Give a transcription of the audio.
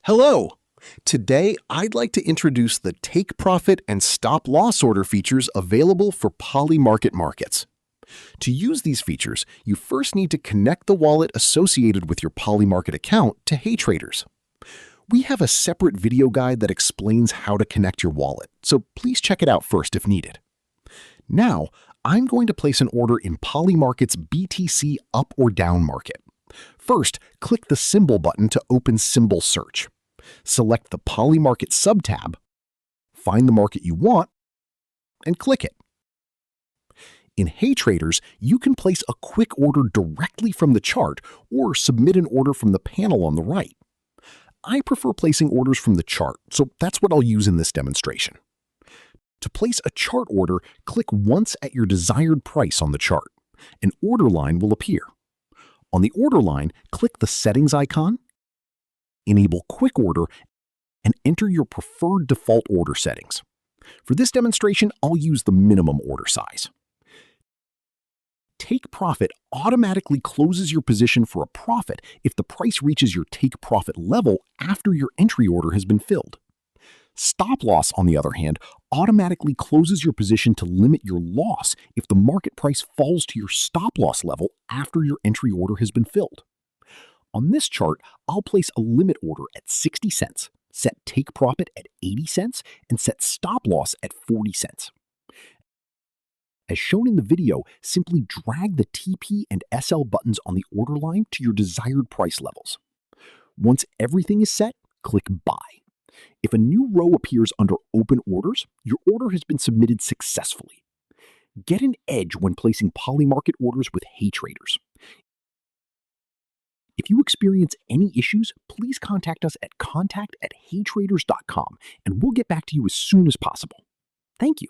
Hello! Today, I'd like to introduce the take profit and stop loss order features available for Polymarket markets. To use these features, you first need to connect the wallet associated with your Polymarket account to HeyTraders. We have a separate video guide that explains how to connect your wallet, so please check it out first if needed. Now, I'm going to place an order in Polymarket's BTC up or down market. First, click the symbol button to open symbol search. Select the Polymarket subtab, find the market you want, and click it. In HeyTraders, you can place a quick order directly from the chart or submit an order from the panel on the right. I prefer placing orders from the chart, so that's what I'll use in this demonstration. To place a chart order, click once at your desired price on the chart. An order line will appear. On the order line, click the settings icon, enable quick order, and enter your preferred default order settings. For this demonstration, I'll use the minimum order size. Take profit automatically closes your position for a profit if the price reaches your take profit level after your entry order has been filled. Stop loss, on the other hand, automatically closes your position to limit your loss if the market price falls to your stop loss level after your entry order has been filled. On this chart, I'll place a limit order at 60 cents, set take profit at 80 cents, and set stop loss at 40 cents. As shown in the video, simply drag the TP and SL buttons on the order line to your desired price levels. Once everything is set, click Buy. If a new row appears under Open Orders, your order has been submitted successfully. Get an edge when placing Polymarket orders with HeyTraders. If you experience any issues, please contact us at contact@heytraders.com and we'll get back to you as soon as possible. Thank you.